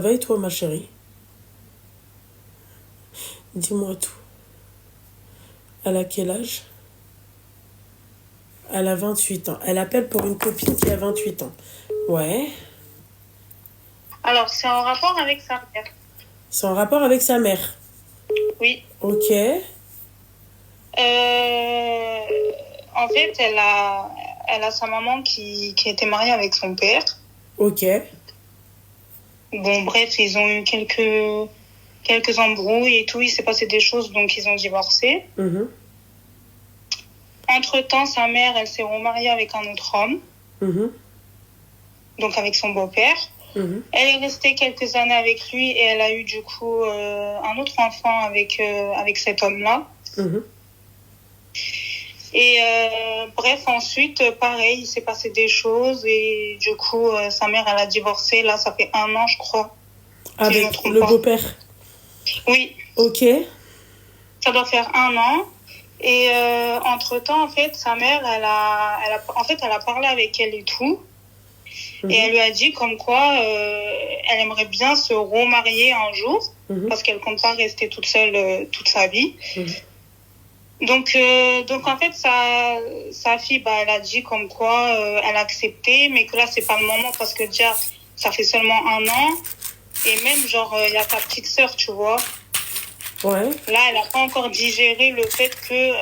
Ça va et toi, ma chérie? Dis-moi tout. Elle a quel âge? Elle a 28 ans. Elle appelle pour une copine qui a 28 ans. Ouais. Alors, c'est en rapport avec sa mère. C'est en rapport avec sa mère. Oui. Ok. En fait, elle a sa maman qui était mariée avec son père. Ok. Bon, bref, ils ont eu quelques embrouilles et tout. Il s'est passé des choses, donc ils ont divorcé. Mhm. Entre-temps, sa mère, elle s'est remariée avec un autre homme, Mhm. donc avec son beau-père. Mhm. Elle est restée quelques années avec lui et elle a eu du coup un autre enfant avec cet homme-là. Mhm. Et bref, ensuite, pareil, il s'est passé des choses et du coup, sa mère, elle a divorcé. Là, ça fait 1 an, je crois, si je me Avec trompe le pas. beau-père. Oui, Ok. ça doit faire 1 an. Et entre-temps, en fait, sa mère, elle a parlé avec elle et tout. Mhm. Et elle lui a dit comme quoi elle aimerait bien se remarier un jour Mhm. parce qu'elle compte pas rester toute seule toute sa vie. Mhm. Donc en fait, sa fille, bah, elle a dit comme quoi elle a accepté, mais que là, c'est pas le moment parce que déjà, ça fait seulement 1 an. Et même, genre, il y a sa petite sœur, tu vois. Ouais. Là, elle a pas encore digéré le fait que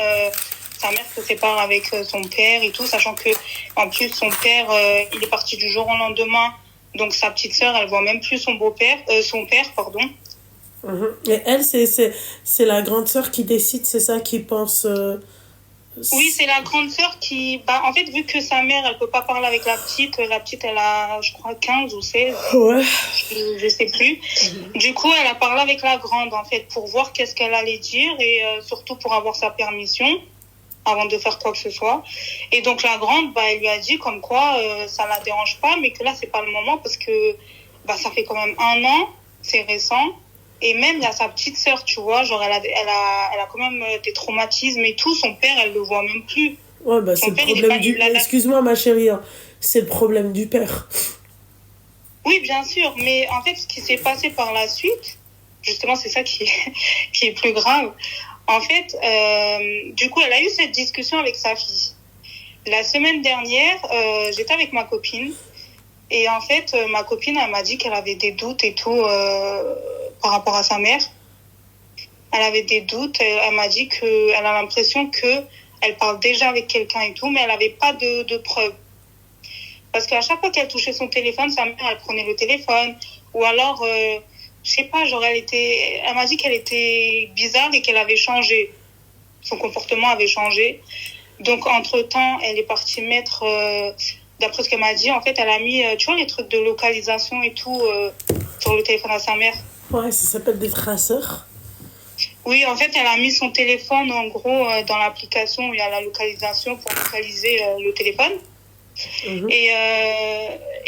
sa mère se sépare avec son père et tout, sachant que, en plus, son père, il est parti du jour au lendemain. Donc, sa petite sœur, elle voit même plus son père, pardon. Mhm. Et elle, c'est la grande sœur qui décide, c'est ça, qui pense. Oui, c'est la grande sœur qui... Bah, en fait, vu que sa mère, elle peut pas parler avec la petite, elle a, je crois, 15 ou 16, Ouais. je sais plus. Du coup, elle a parlé avec la grande, en fait, pour voir qu'est-ce qu'elle allait dire et surtout pour avoir sa permission avant de faire quoi que ce soit. Et donc, la grande, bah, elle lui a dit comme quoi ça la dérange pas, mais que là, c'est pas le moment parce que bah, ça fait quand même 1 an, c'est récent. Et même, il y a sa petite sœur, tu vois, genre, elle a quand même des traumatismes et tout. Son père, elle le voit même plus. Ouais, bah c'est Son le père, il est problème pas... du... Excuse-moi, ma chérie, hein. C'est le problème du père. Oui, bien sûr. Mais en fait, ce qui s'est passé par la suite, justement, c'est ça qui est plus grave. En fait, du coup, elle a eu cette discussion avec sa fille. La semaine dernière, j'étais avec ma copine. Et en fait, ma copine, elle m'a dit qu'elle avait des doutes et tout par rapport à sa mère. Elle avait des doutes. Elle m'a dit qu'elle a l'impression qu'elle parle déjà avec quelqu'un et tout, mais elle n'avait pas de preuves. Parce qu'à chaque fois qu'elle touchait son téléphone, sa mère, elle prenait le téléphone. Ou alors, je sais pas, genre, elle m'a dit qu'elle était bizarre et qu'elle avait changé. Son comportement avait changé. Donc, entre-temps, elle est partie mettre, d'après ce qu'elle m'a dit, en fait, elle a mis, tu vois, les trucs de localisation et tout sur le téléphone à sa mère. Ouais, ça s'appelle des traceurs. Oui, en fait, elle a mis son téléphone, en gros, dans l'application où il y a la localisation pour localiser le téléphone. Mhm. Et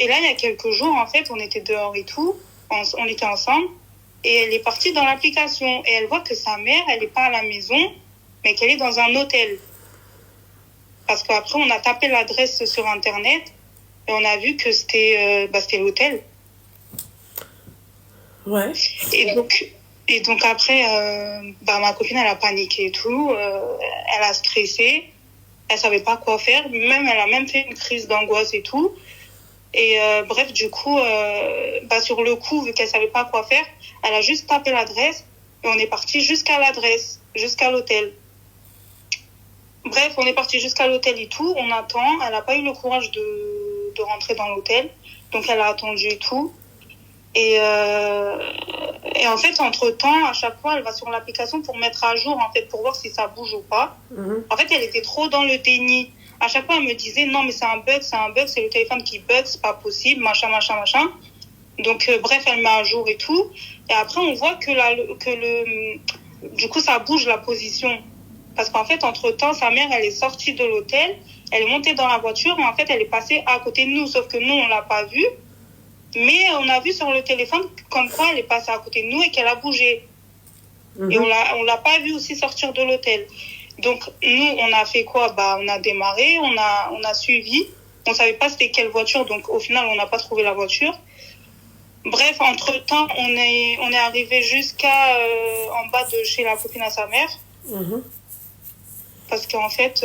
là, il y a quelques jours, en fait, on était dehors et tout, on était ensemble, et elle est partie dans l'application, et elle voit que sa mère, elle n'est pas à la maison, mais qu'elle est dans un hôtel. Parce qu'après, on a tapé l'adresse sur Internet, et on a vu que c'était l'hôtel. Ouais. Et donc après, ma copine, elle a paniqué et tout, elle a stressé, elle savait pas quoi faire, même elle a même fait une crise d'angoisse et tout. Et bref, du coup, sur le coup, vu qu'elle savait pas quoi faire, elle a juste tapé l'adresse et on est parti jusqu'à l'adresse, jusqu'à l'hôtel. Bref, on est parti jusqu'à l'hôtel et tout, on attend. Elle n'a pas eu le courage de rentrer dans l'hôtel, donc elle a attendu et tout. Et en fait, entre-temps, à chaque fois, elle va sur l'application pour mettre à jour, en fait, pour voir si ça bouge ou pas. Mhm. En fait, elle était trop dans le déni. À chaque fois, elle me disait, non, mais c'est un bug, c'est le téléphone qui bug, c'est pas possible, machin. Donc, bref, elle met à jour et tout. Et après, on voit du coup, ça bouge la position. Parce qu'en fait, entre-temps, sa mère, elle est sortie de l'hôtel, elle est montée dans la voiture et en fait, elle est passée à côté de nous. Sauf que nous, on l'a pas vue. Mais on a vu sur le téléphone comme quoi elle est passée à côté de nous et qu'elle a bougé. Mhm. Et on l'a pas vue aussi sortir de l'hôtel. Donc, nous, on a fait quoi? On a démarré, on a suivi. On savait pas c'était quelle voiture, donc au final, on n'a pas trouvé la voiture. Bref, entre-temps, on est arrivé jusqu'à en bas de chez la copine à sa mère. Parce qu'en fait,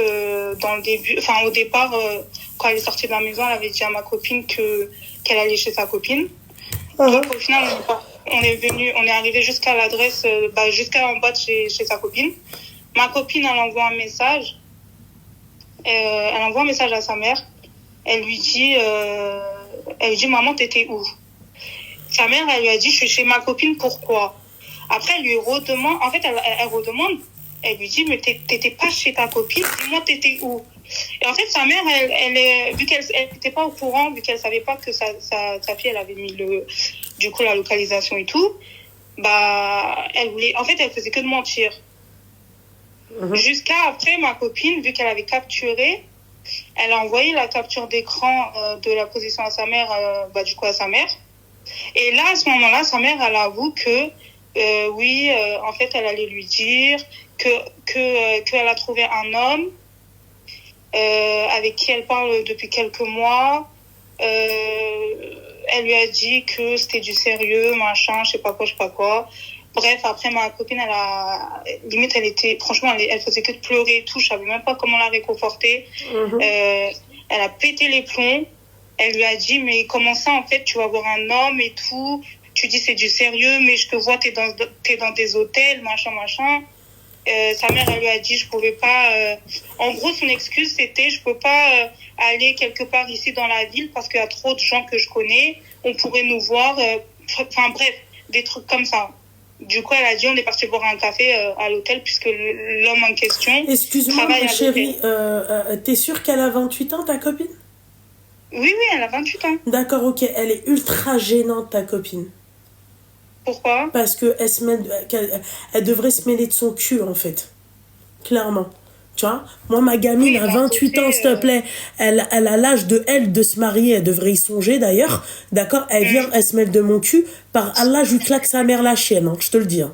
dans le début, enfin au départ, quand elle est sortie de la maison, elle avait dit à ma copine qu'elle allait chez sa copine. Donc au final, on est arrivé jusqu'à l'adresse, jusqu'à en bas de chez sa copine. Ma copine, elle envoie un message. Elle envoie un message à sa mère. Elle lui dit, maman, t'étais où? Sa mère, elle lui a dit, je suis chez ma copine, pourquoi? Après, elle lui redemande, en fait, elle redemande, elle lui dit, mais t'étais pas chez ta copine, dis-moi, t'étais où? Et en fait, sa mère, vu qu'elle n'était pas au courant, vu qu'elle savait pas que sa fille, elle avait mis du coup, la localisation et tout, elle faisait que de mentir. Jusqu'à après, ma copine, vu qu'elle avait capturé, elle a envoyé la capture d'écran de la position à sa mère, du coup, à sa mère. Et là, à ce moment-là, sa mère, elle avoue que, en fait, elle allait lui dire qu'elle a trouvé un homme avec qui elle parle depuis quelques mois. Elle lui a dit que c'était du sérieux, machin, je sais pas quoi. Bref, après, ma copine, limite, franchement, elle faisait que de pleurer et tout. Je savais même pas comment la réconforter. Elle a pété les plombs. Elle lui a dit, mais comment ça, en fait, tu vas voir un homme et tout. Tu dis, c'est du sérieux, mais je te vois, t'es dans des hôtels, machin. Sa mère, elle lui a dit, je pouvais pas, en gros, son excuse, c'était, je peux pas aller quelque part ici dans la ville parce qu'il y a trop de gens que je connais. On pourrait nous voir, enfin, bref, des trucs comme ça. Du coup, elle a dit, on est parti boire un café à l'hôtel puisque l'homme en question Excuse-moi, ma chérie, t'es sûre qu'elle a 28 ans, ta copine? Oui, elle a 28 ans. D'accord, ok. Elle est ultra gênante, ta copine. Pourquoi? Parce que elle devrait se mêler de son cul, en fait. Clairement. Tu vois? Moi, ma gamine a 28 ans, s'il te plaît. Elle a l'âge de se marier. Elle devrait y songer, d'ailleurs. D'accord? Elle vient, elle se mêle de mon cul. Par Allah, je lui claque sa mère la chienne, hein, je te le dis. Hein.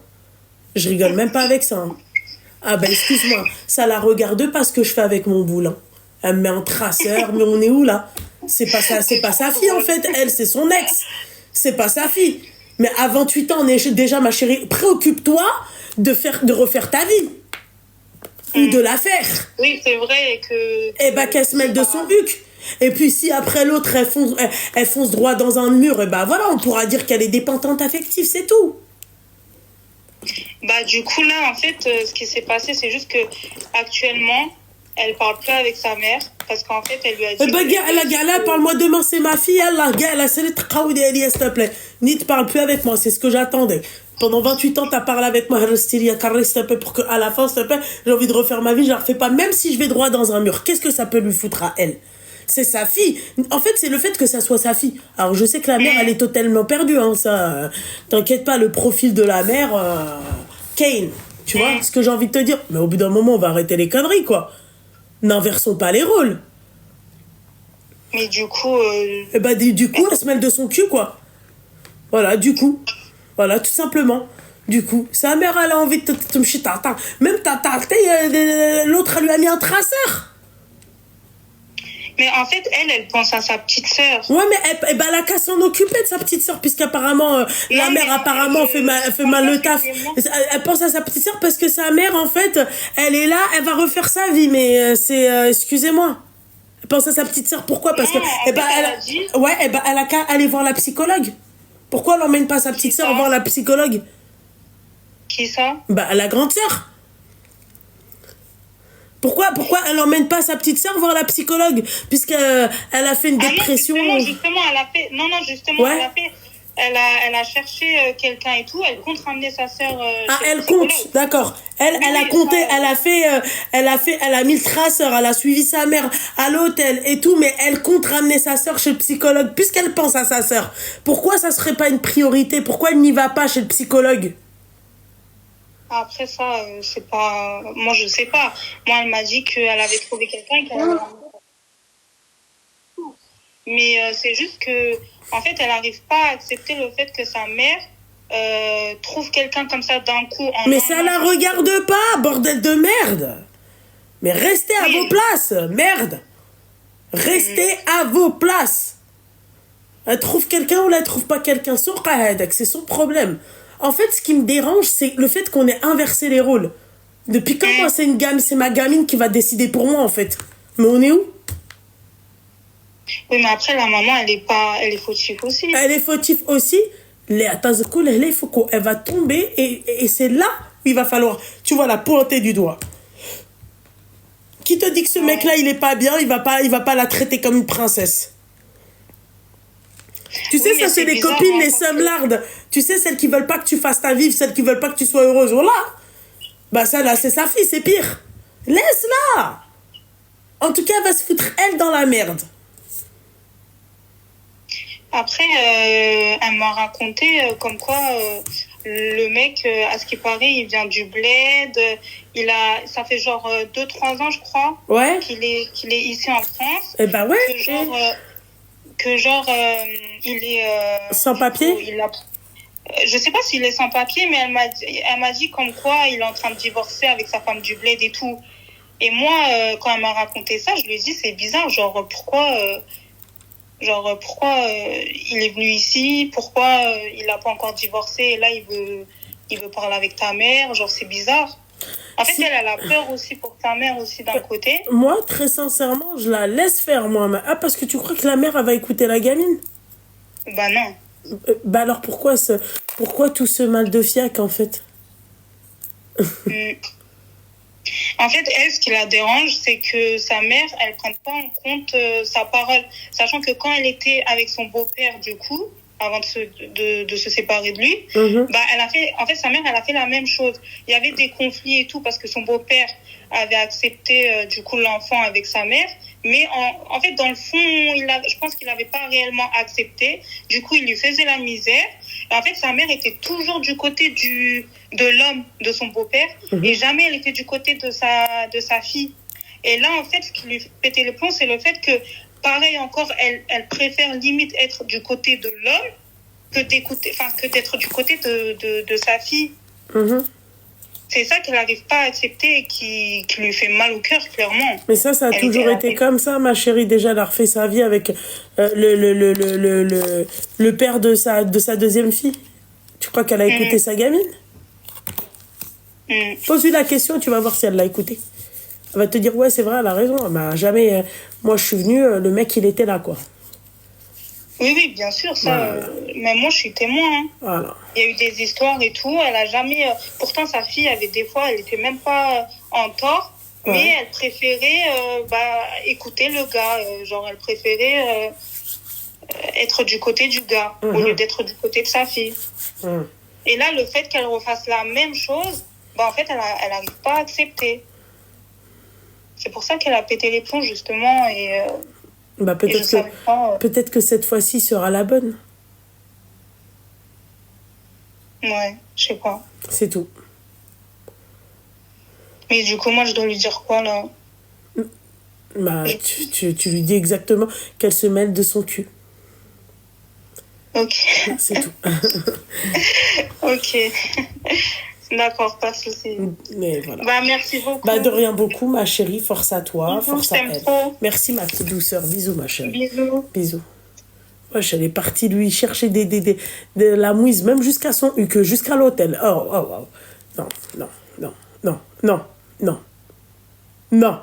Je rigole même pas avec ça. Hein. Ah ben, excuse-moi. Ça la regarde pas ce que je fais avec mon boule. Hein. Elle me met en traceur. Mais on est où, là? C'est pas sa fille, en fait. Elle, c'est son ex. C'est pas sa fille. Mais à 28 ans, déjà, ma chérie, préoccupe-toi de refaire ta vie. Ou de la faire. Oui, c'est vrai que... Eh ben, qu'elle se mette de son huc. Et puis, si après l'autre, elle fonce droit dans un mur, et ben voilà, on pourra dire qu'elle est dépendante affective, c'est tout. Du coup, là, en fait, ce qui s'est passé, c'est juste que actuellement, elle parle plus avec sa mère parce qu'en fait, elle lui a dit... la parle-moi demain, c'est ma fille, elle s'il te plaît. Ni te parle plus avec moi, c'est ce que j'attendais. Pendant 28 ans, t'as parlé avec moi, s'il te plaît, pour qu'à la fin, s'il te plaît, j'ai envie de refaire ma vie, je la refais pas, même si je vais droit dans un mur. Qu'est-ce que ça peut lui foutre à elle? C'est sa fille. En fait, c'est le fait que ça soit sa fille. Alors, je sais que la mère, elle est totalement perdue, hein, ça. T'inquiète pas, le profil de la mère, Kane, tu vois, ce que j'ai envie de te dire. Mais au bout d'un moment, on va arrêter les conneries, quoi. N'inversons pas les rôles. Mais du coup... du coup, elle se mêle de son cul, quoi. Voilà, du coup. Voilà, tout simplement. Du coup, sa mère, elle a envie de te mchiter. Même l'autre, elle lui a mis un traceur. Mais en fait, elle pense à sa petite sœur. Ouais, mais elle a qu'à s'en occuper de sa petite sœur, puisqu'apparemment, la mère, apparemment, fait mal le taf. Elle pense à sa petite sœur parce que sa mère, en fait, elle est là, elle va refaire sa vie, mais excusez-moi. Elle pense à sa petite sœur, pourquoi? Parce que, elle a qu'à aller voir la psychologue. Pourquoi elle n'emmène pas sa petite sœur voir la psychologue? Qui ça? La grande sœur. Pourquoi elle n'emmène pas sa petite sœur voir la psychologue? Puisqu'elle a fait une dépression. Non, justement, elle a fait... Non, justement, ouais. Elle a cherché quelqu'un et tout. Elle compte ramener sa sœur elle compte, d'accord. Elle a compté, elle a mis le traceur, elle a suivi sa mère à l'hôtel et tout, mais elle compte ramener sa sœur chez le psychologue, puisqu'elle pense à sa sœur. Pourquoi ça serait pas une priorité? Pourquoi elle n'y va pas chez le psychologue? Après ça, c'est pas... Moi, je sais pas. Moi, elle m'a dit qu'elle avait trouvé quelqu'un et qu'elle avait... Mais c'est juste que, en fait, elle n'arrive pas à accepter le fait que sa mère trouve quelqu'un comme ça d'un coup. Mais ça la regarde pas, bordel de merde. Mais restez à vos places, merde. Restez à vos places. Elle trouve quelqu'un ou elle trouve pas quelqu'un. C'est son problème. En fait, ce qui me dérange, c'est le fait qu'on ait inversé les rôles. Depuis quand moi, c'est ma gamine qui va décider pour moi, en fait. Mais on est où? Oui, mais après, la maman, elle est fautive aussi. Elle est fautive aussi. Elle va tomber et c'est là où il va falloir, tu vois, la pointer du doigt. Qui te dit que ce mec-là, il est pas bien, il va pas la traiter comme une princesse? Tu sais, ça, c'est les copines, les semlardes. Tu sais, celles qui veulent pas que tu fasses ta vie, celles qui veulent pas que tu sois heureuse. Voilà. Bah, ça, là, c'est sa fille, c'est pire. Laisse-la. En tout cas, elle va se foutre, elle, dans la merde. Après, elle m'a raconté comme quoi le mec, à ce qui paraît, il vient du bled. Ça fait genre 2-3 ans, je crois, ouais. qu'il est ici en France. Eh ben ouais. Que genre, il est... sans papier. Je sais pas s'il est sans papier, mais elle m'a dit comme quoi il est en train de divorcer avec sa femme du bled et tout. Et moi, quand elle m'a raconté ça, je lui ai dit, c'est bizarre, genre, pourquoi il est venu ici, pourquoi il n'a pas encore divorcé, et là, il veut parler avec ta mère, genre, c'est bizarre. En fait, elle a peur aussi pour ta mère aussi d'un côté. Moi, très sincèrement, je la laisse faire, moi. Ah, parce que tu crois que la mère, elle va écouter la gamine? Bah non. Bah alors, pourquoi tout ce mal de fiac, en fait? En fait, elle, ce qui la dérange, c'est que sa mère, elle ne prend pas en compte sa parole. Sachant que quand elle était avec son beau-père, du coup, avant de se séparer de lui, bah, sa mère, elle a fait la même chose. Il y avait des conflits et tout, parce que son beau-père avait accepté, du coup, l'enfant avec sa mère. Mais en fait, dans le fond, je pense qu'il n'avait pas réellement accepté. Du coup, il lui faisait la misère. Et en fait, sa mère était toujours du côté de l'homme, de son beau-père. Et jamais elle était du côté de sa fille. Et là, en fait, ce qui lui pétait le plomb, c'est le fait que, pareil encore, elle préfère limite être du côté de l'homme que d'être du côté de sa fille. C'est ça qu'elle n'arrive pas à accepter et qui lui fait mal au cœur, clairement. Mais ça a toujours été comme ça, ma chérie. Déjà, elle a refait sa vie avec le père de sa deuxième fille. Tu crois qu'elle a écouté sa gamine? Pose-lui la question, tu vas voir si elle l'a écouté. Elle va te dire, ouais, c'est vrai, elle a raison. Bah, jamais, moi, je suis venue, le mec, il était là, quoi. Oui, bien sûr, ça. Mais moi, je suis témoin. Hein. Voilà. Il y a eu des histoires et tout. Elle a jamais. Pourtant, sa fille avait des fois, elle était même pas en tort, mais elle préférait écouter le gars. Genre, elle préférait être du côté du gars au lieu d'être du côté de sa fille. Et là, le fait qu'elle refasse la même chose, bah en fait, elle n'arrive pas à accepter. C'est pour ça qu'elle a pété les plombs justement et. Bah peut-être que cette fois-ci sera la bonne. Ouais, je sais pas. C'est tout. Mais du coup, moi, je dois lui dire quoi, là? Bah, tu lui dis exactement qu'elle se mêle de son cul. Ok. C'est tout. Ok. D'accord, pas de souci. Mais voilà. Bah, merci beaucoup. Bah, de rien beaucoup, ma chérie. Force à toi, force à elle. Trop. Merci, ma petite douceur. Bisous, ma chérie. Bisous. Bisous. Wesh, elle est partie lui chercher de la mouise, même jusqu'à son huc, jusqu'à l'hôtel. Oh. Non.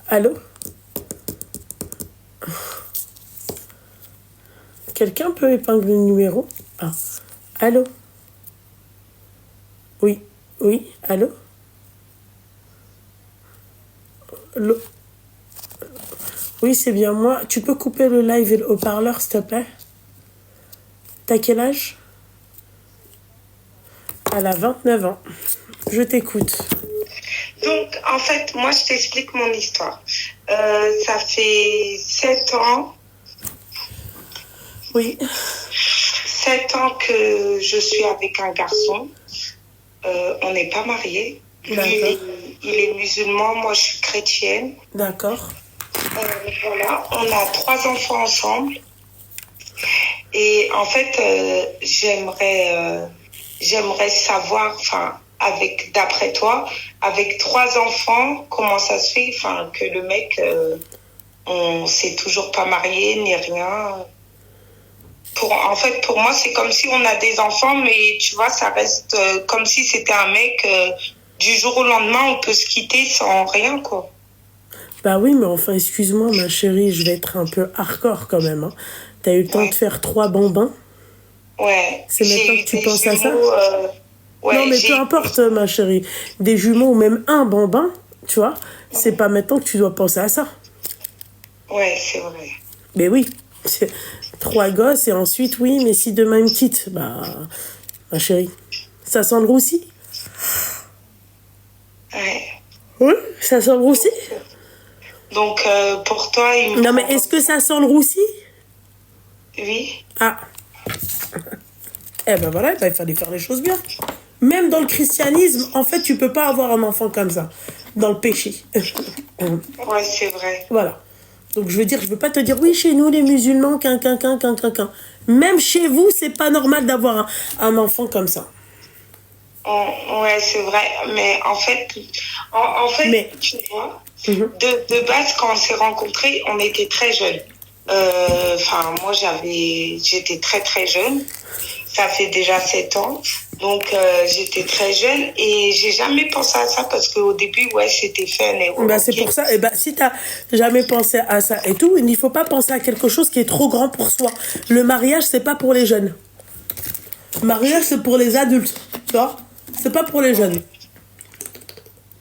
Allô? Quelqu'un peut épingler le numéro? Ah. Allô? Oui, allô? Oui, c'est bien moi. Tu peux couper le live et le haut-parleur, s'il te plaît? T'as quel âge? Elle a 29 ans. Je t'écoute. Donc, en fait, moi, je t'explique mon histoire. Ça fait 7 ans Oui. 7 ans que je suis avec un garçon. On n'est pas mariés. Lui, il est musulman, moi je suis chrétienne. D'accord. Voilà, on a 3 enfants ensemble. Et en fait, j'aimerais savoir, enfin, d'après toi, avec 3 enfants, comment ça se fait, enfin, que le mec, on s'est toujours pas marié ni rien. En fait, pour moi, c'est comme si on a des enfants, mais tu vois, ça reste comme si c'était un mec. Du jour au lendemain, on peut se quitter sans rien, quoi. Bah oui, mais enfin, excuse-moi, ma chérie, je vais être un peu hardcore quand même. Hein. T'as eu le temps de faire 3 bambins? Ouais. C'est maintenant que tu penses à ça? Ouais, non, mais peu importe, ma chérie. Des jumeaux ou même un bambin, tu vois, c'est pas maintenant que tu dois penser à ça. Ouais, c'est vrai. Mais oui, 3 gosses et ensuite, oui, mais si demain il me quitte, bah, ma chérie, ça sent le roussi? Ouais. Oui, ça sent le roussi? Donc, pour toi, il me... Non, mais est-ce que ça sent le roussi? Oui. Ah. Eh ben voilà, il fallait faire les choses bien. Même dans le christianisme, en fait, tu peux pas avoir un enfant comme ça. Dans le péché. Ouais, c'est vrai. Voilà. Donc, je veux dire, je veux pas te dire, oui, chez nous, les musulmans, Même chez vous, c'est pas normal d'avoir un enfant comme ça. Ouais, c'est vrai. Mais en fait, tu vois, de base, quand on s'est rencontrés, on était très jeunes. Enfin, moi, j'étais très, très jeune. Ça fait déjà 7 ans. Donc, j'étais très jeune et j'ai jamais pensé à ça parce qu'au début, ouais, c'était fun. Et bah, c'est pour ça. Et bah, si t'as jamais pensé à ça et tout, il ne faut pas penser à quelque chose qui est trop grand pour soi. Le mariage, c'est pas pour les jeunes. Le mariage, c'est pour les adultes. Tu vois? C'est pas pour les jeunes.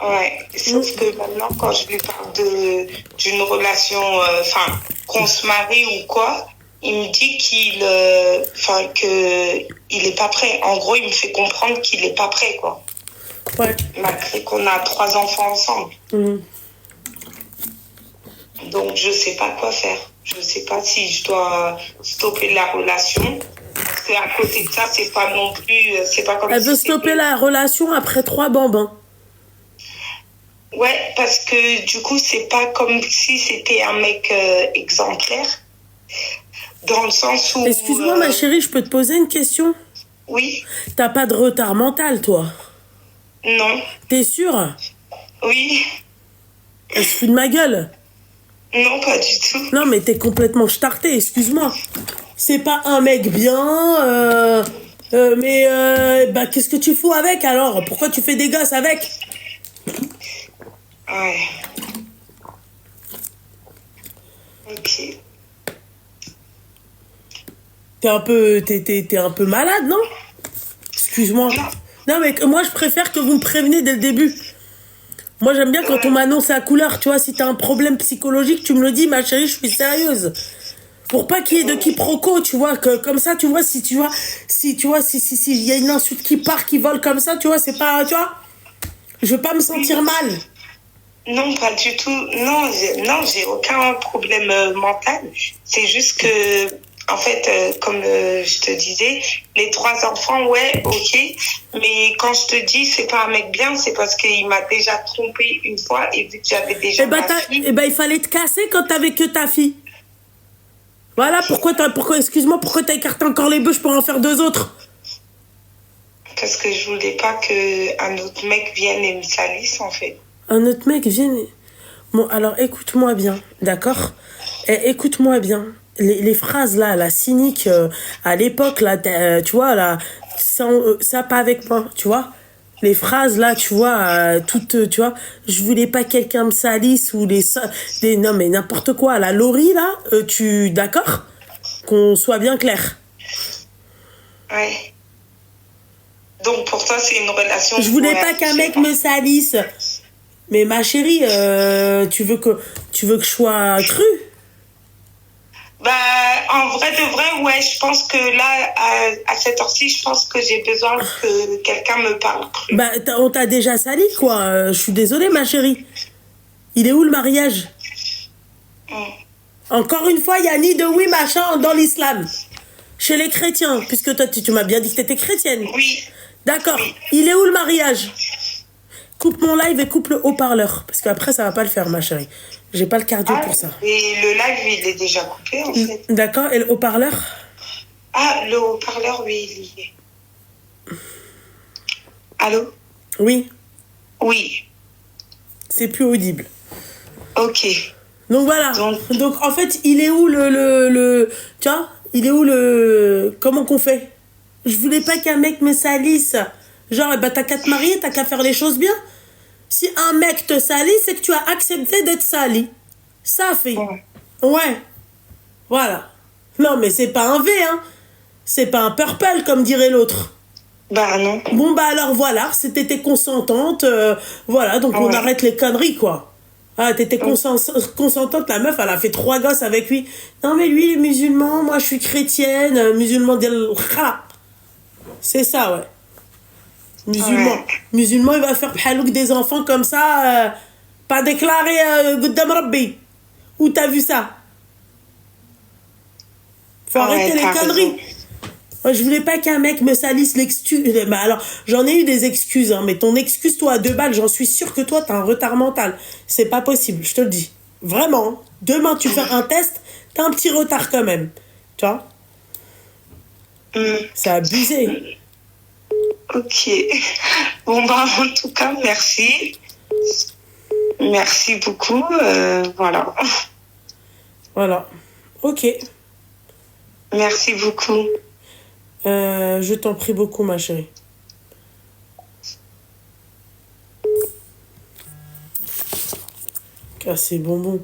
Ouais, sauf que maintenant, quand je lui parle d'une relation, enfin, qu'on se marie ou quoi, il me dit qu'il est pas prêt. En gros, il me fait comprendre qu'il est pas prêt, quoi. Ouais. Malgré qu'on a 3 enfants ensemble. Donc, je sais pas quoi faire. Je sais pas si je dois stopper la relation. Parce qu'à côté de ça, c'est pas non plus, c'est pas comme Elle veut stopper la relation après 3 bambins. Ouais, parce que du coup, c'est pas comme si c'était un mec exemplaire. Dans le sens où... Excuse-moi, ma chérie, je peux te poser une question? Oui. T'as pas de retard mental, toi? Non. T'es sûre? Oui. Elle se fout de ma gueule? Non, pas du tout. Non, mais t'es complètement starté, excuse-moi. C'est pas un mec bien, mais bah, qu'est-ce que tu fous avec, alors? Pourquoi tu fais des gosses avec? Ouais. Ok. T'es un peu malade, non? Excuse-moi. Non, mais moi, je préfère que vous me préveniez dès le début. Moi, j'aime bien quand on m'annonce à couleur, tu vois, si t'as un problème psychologique, tu me le dis, ma chérie, je suis sérieuse. Pour pas qu'il y ait de quiproquo, tu vois, que comme ça, tu vois, si il y a une insulte qui part, qui vole comme ça, tu vois, c'est pas, tu vois, je veux pas me sentir mal. Non, pas du tout. Non, j'ai aucun problème mental. C'est juste que, en fait, comme je te disais, les 3 enfants, ouais, ok. Mais quand je te dis, c'est pas un mec bien, c'est parce qu'il m'a déjà trompé une fois et vu que j'avais déjà ma fille... Eh ben, il fallait te casser quand t'avais que ta fille. Voilà, excuse-moi, pourquoi t'as écarté encore les bûches pour en faire 2 autres? Parce que je voulais pas qu'un autre mec vienne et me salisse, en fait. Un autre mec vienne... Bon, alors, écoute-moi bien, d'accord? Écoute-moi bien. Les phrases, là, cyniques, à l'époque, là, tu vois, là, ça pas avec moi, tu vois? Les phrases, là, tu vois, toutes, tu vois, je voulais pas quelqu'un me salisse ou non, mais n'importe quoi. La Laurie, là, d'accord? Qu'on soit bien clair. Ouais. Donc, pour toi, c'est une relation... Je voulais pas qu'un mec me salisse. Mais ma chérie, tu veux que je sois crue? Bah, en vrai de vrai, ouais, je pense que là, à cette heure-ci, je pense que j'ai besoin que quelqu'un me parle cru. Bah, on t'a déjà sali, quoi. Je suis désolée, ma chérie. Il est où le mariage? Encore une fois, il n'y a ni de oui, machin dans l'islam. Chez les chrétiens, puisque toi, tu m'as bien dit que t'étais chrétienne. Oui. D'accord. Il est où le mariage? Coupe mon live et coupe le haut-parleur. Parce qu'après, ça va pas le faire, ma chérie. J'ai pas le cardio pour ça. Et le live, il est déjà coupé, en fait. D'accord. Et le haut-parleur? Ah, le haut-parleur, oui, il y est. Allô? Oui. Oui. C'est plus audible. Ok. Donc voilà. Donc en fait, il est où le... Tu vois? Il est où le... Comment qu'on fait? Je voulais pas qu'un mec me salisse. Genre, bah t'as qu'à te marier, t'as qu'à faire les choses bien. Si un mec te salit, c'est que tu as accepté d'être sali. Ça fait. Ouais. Voilà. Non, mais c'est pas un V, hein. C'est pas un purple, comme dirait l'autre. Bah non. Bon, bah alors voilà, t'étais consentante. Voilà, donc on arrête les conneries, quoi. Ah, t'étais consentante, la meuf, elle a fait 3 gosses avec lui. Non, mais lui, il est musulman, moi, je suis chrétienne, musulman d'El Kha. C'est ça, ouais. Musulman. Ouais. Musulman, il va faire phalouk des enfants comme ça, pas déclaré Goddam Rabbi. Où t'as vu ça? Faut arrêter les conneries. Moi, je voulais pas qu'un mec me salisse l'excuse. Bah alors, j'en ai eu des excuses, hein, mais ton excuse, toi, à 2 balles, j'en suis sûre que toi, t'as un retard mental. C'est pas possible, je te le dis. Vraiment. Demain, tu fais un test, t'as un petit retard quand même. Tu vois? C'est abusé. Ok. Bon, bah, en tout cas, merci. Merci beaucoup. Voilà. Voilà. Ok. Merci beaucoup. Je t'en prie beaucoup, ma chérie. Cassez bonbon.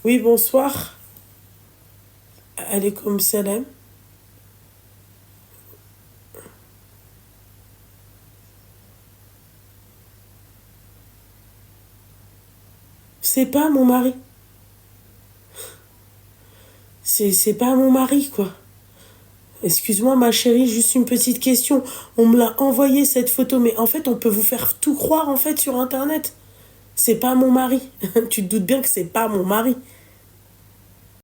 Oui, bonsoir. Alaykoum salam. C'est pas mon mari. C'est pas mon mari, quoi. Excuse-moi, ma chérie, juste une petite question. On me l'a envoyé, cette photo, mais en fait, on peut vous faire tout croire, en fait, sur Internet. C'est pas mon mari. Tu te doutes bien que c'est pas mon mari.